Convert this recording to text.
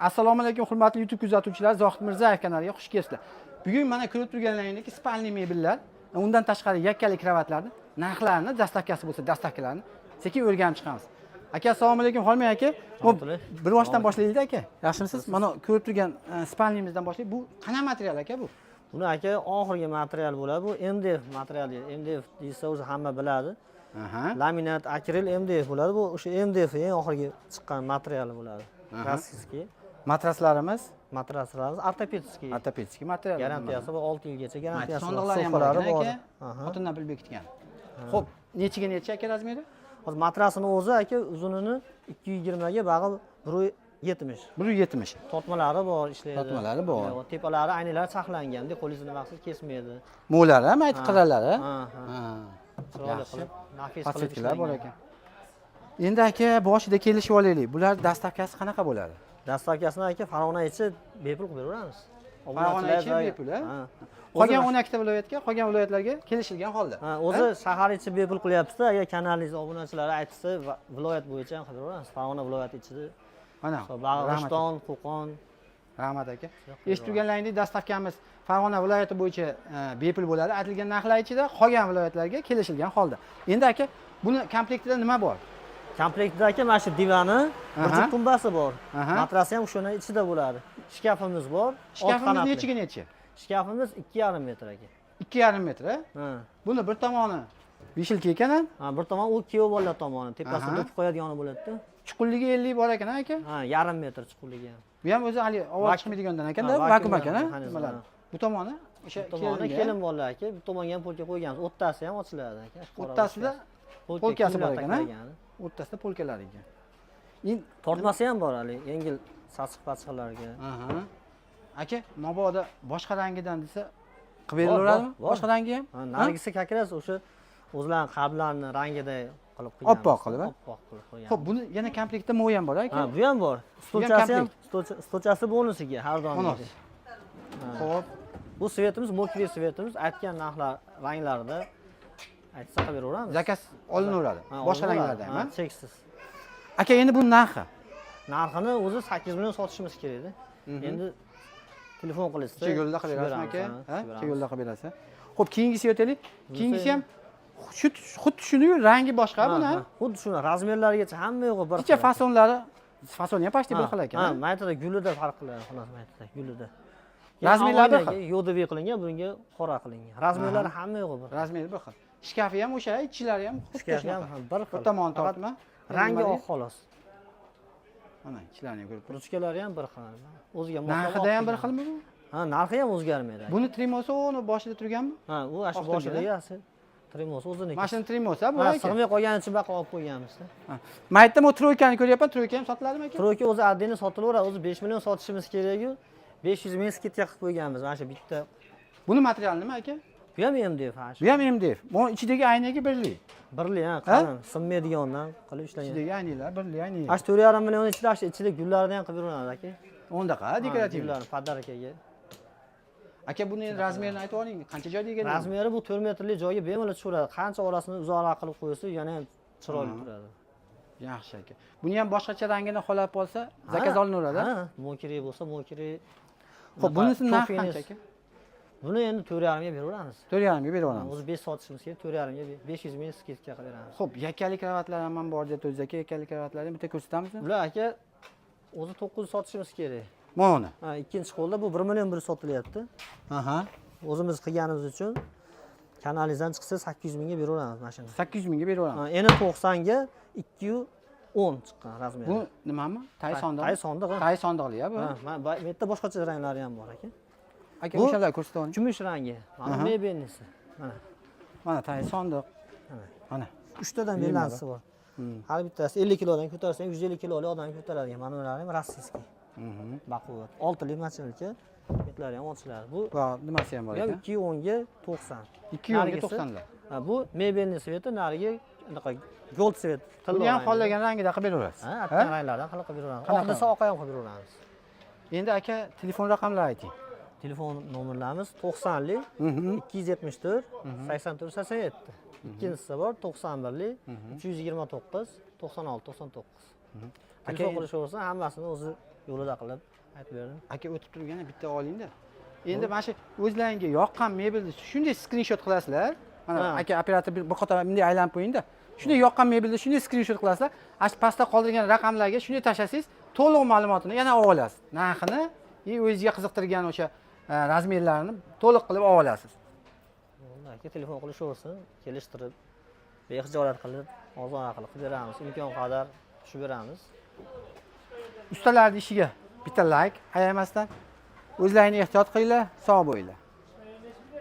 Assalomu alaykum hurmatli YouTube kuzatuvchilar, Zohid Mirzayev kanaliga xush kelibsizlar. Bugun mana ko'rib turganlaringdek spalniy mebellar, undan tashqari yakkali kravatlarni narxlarini, dastavkasi bo'lsa dastavkalarni sekin o'rganib chiqamiz. Aka, assalomu alaykum, Xolmay aka. Bir boshdan boshlaylik aka. Yaxshimisiz? Mana ko'rib turgan spalniyimizdan boshlaylik. Bu qanaqa material aka bu? Buni aka oxirgi material bo'ladi. Bu MDF materiali. MDF desa o'zi hamma biladi. Laminat, akril MDF bo'ladi. Bu o'sha MDF eng oxirgi chiqqan materiali bo'ladi. Klassik. Matraslarimiz ortopedskiy material. Garantiyasi bu 6 yilgacha garantiyasi. Sondiqlari ham bor aka. Xotindan pul bekitgan. Xo'p, nechiga necha aka razmeri? Hozir matrasini o'zi aka uzunini 220 ga bag'i 170. 170. Tortmalari bor, ishlaydi. Tortmalari bor. Tepalari aynalar saqlanganda, qo'lingizni vaqtida kesmaydi. Mo'lari ham aytib qirralari. Chiroyli qilib, nafis qilib bor ekan. Endi aka boshida kelishib olaylik. Bular dastavkasi qanaqa bo'ladi? Dastavkasini aka Farg'ona ichi bepul qilib beraveramiz. Farg'ona ichi bepul, ha? Qolgan 12 ta viloyatga, qolgan viloyatlarga kelishilgan holda. O'zi shahar ichi bepul qilyapsiz-da, agar kanalingiz obunachilari aytsa, viloyat bo'yicha ham qilib beramiz. Farg'ona viloyati ichida. Mana, Bag'riston, Qo'qon. Rahmat aka. Eshitib turganlaringdek, dastavkamiz Farg'ona viloyati bo'yicha bepul bo'ladi. Aytilgan narxlar ichida qolgan viloyatlarga kelishilgan holda. Endi aka, buni komplektida nima bor? Komplektda aka mana shu divani, bir juft tumbasi bor. Matrasi ham o'shaning ichida bo'ladi. Shkafimiz bor. Shkafimiz nechiga necha? Shkafimiz 2,5 metr aka. 2,5 metr, ha? Buni bir tomoni beshilka ekan, ha? Bir tomoni u kuyov bolalar tomoni, tepasida do'ppi qo'yadigan bo'ladi-da. Chuqurligi 50 bor ekan, aka? Ha, 1,5 metr chuqurligi ham. Bu ham o'zi hali ovoz chiqmaydigandan ekan-da, vakuum ekan, ha? Bu tomoni o'sha kelin bolalar aka, bu tomonga ham polka qo'yganmiz. O'rtasi ham ochiladi aka. O'rtasida polkasi bor ekan, ha? O'rtasida polkalar ekan. Tortmasi ham bor hali, yengil sachiq-pachiqlarga. Aka, mabodo boshqa rangidan desa qilib beraveradimi? Boshqa rangi ham? Nargisi kakras o'sha o'zlarining qablarini rangida qilib qo'ygan. Oppoq qilib, oppoq qilib qo'ygan. Xo'p, buni yana komplektda mo'y ham bor aka? Ha, bu ham bor. Stolchasi bonusiga har doim. Xo'p, bu svetimiz, mokri svetimiz, aytgan narxlar ranglarida aytsa qilib beraveramiz. Zakaz olinaveradi. Boshqa ranglarda ham, cheksiz. Aka, endi bu narxi? Narxini o'zi 8 million sotishimiz kerak-da. Endi telefon qilasiz. Yo'lda qilib berasizmi aka? Ha? Yo'lda qilib berasiz. Xo'p, keyingisiga o'taylik. Keyingisi ham xuddi shuni-yu, rangi boshqa buni. Xuddi shuni razmerlarigacha hamma yo'g'i bir xil. Ichki fasonlari, fasoni ham pashti bir xil ekan. Ha, maytada gulida farq qiladi, xolos maytada gulida. Razmerlari bir xil. Yo'diviy qilingan, bunga qora qilingan. Razmerlari hamma yo'g'i bir. Razmeri bir xil. Shkafi ham o'sha, ichlari ham xuddi shuni. Bir xil. Bir tomon tortma. Rangi oq xolos. Mana ichlarini ko'rib turibsiz. Ruchkalari ham bir xil. O'ziga moslab. Narxida ham bir xilmi bu? Ha, narxi ham o'zgarmaydi. Buni trimosi uni boshida turganmi? Ha, u shu boshida egasi. Trimosi o'ziniki. Mashina trimosi, bu aka. Sig'may qolgani uchun baqa olib qo'yganmiz. Maytda mo troykani ko'ryapman, troyka ham sotiladimi aka? Troyka o'zi addini sotilaveradi, o'zi 5 million sotishimiz kerak-ku. 500 ming skidga qilib qo'yganmiz mana shu bitta. Buni materiali nima aka? Bu ham MDF ha. Bu ham MDF. Bu ichidagi aynaga birli. Birli ha, qalin, sinmaydigandan qilib ishlangan. Ichidagi aynalar birli ayna. Ash 4,5 million ichida gullarni ham qilib beraveradi aka. Undaqa dekorativ. Gullarni podarkaga. Aka, buni razmerini aytib oling, qancha joyda ekan? Razmeri bu 4 metrli joyga bemalol tushiradi. Qancha orasini uzoqroq qilib qo'ysa, yana ham chiroyli turadi. Yaxshi aka. Buni ham boshqacha rangini xolab qolsa, zakaz olinaveradi. Ha, mokri bo'lsa, mokri. Xo'p, bunisi narxi qancha aka? Buni endi 4,5 ga beraveramiz. 4,5 ga beraveramiz. O'zi 5 sotishimiz kerak, 4,5 ga 500 ming skidga qilib beramiz. Xo'p, yakkali kravatlar ham bor deb o'zi aka, yakkali kravatlarni bitta ko'rsatamizmi? Bular aka o'zi 900 sotishimiz kerak. Mana. Ha, ikkinchi qo'lda bu 1 million 1 sotilyapti. O'zimiz qilganimiz uchun kanalizdan chiqsa 800 mingga beraveramiz mashina. 800 mingga beraveramiz. Endi 90 ga 210 chiqqan razmeri. Bu nimami? Tay sondiq. Tay sondiq. Tay sondiqli bu. Ha, bu yerda boshqacha ranglari ham bor aka. Aka, o'shalar ko'rsatib oling. Kumush rangi. Mana mebelnisi. Mana. Mana tay sondiq. Mana. 3 tadan bellanisi bor. Har bittasi 50 kilodan ko'tarsang 150 kiloli odam ko'taradigan. Mana ular ham rossiyskiy. Baquvvat. 6 li machinka. Betlari ham ochiladi. Bu nimasi ham bor ekan? 210 ga 90. 210 ga 90 lar. Ha, bu mebelni sveti, nariga anaqa gold svet. Buni ham xohlagan rangida qilib beraverasiz. Ha, aytgan ranglardan qilib beraveramiz. Oq desa oq ham qilib beraveramiz. Endi aka, telefon raqamlarini ayting. Telefon nomerlarimiz 90 li 274 84 87. Ikkinchisi bor 91 li 329 96 99. Telefon qilish bo'lsa hammasini o'zi yo'lida qilib aytib berdim. Aka o'tib turganda bitta olingda. Endi mana shu o'zlaringga yoqqan mebelni shunday skrinshot qilasizlar. Mana aka operator bir qator bunday aylanib qo'ying-da. Shunday yoqqan mebelni shunday skrinshot qilasizlar. Ash pastda qoldirgan raqamlarga shunday tashlasangiz, to'liq ma'lumotini yana olib olasiz. Narxini, o'zingizga qiziqtirgan o'sha razmerlarini to'liq qilib olib olasiz. Aka telefon qilishaversin, kelishtirib, bexijolat qilib, arzon qilib beramiz. Imkon qadar tushib beramiz. Ustalarning ishiga bitta like ayamasdan o'zlaringni ehtiyot qilinglar, sog' bo'linglar.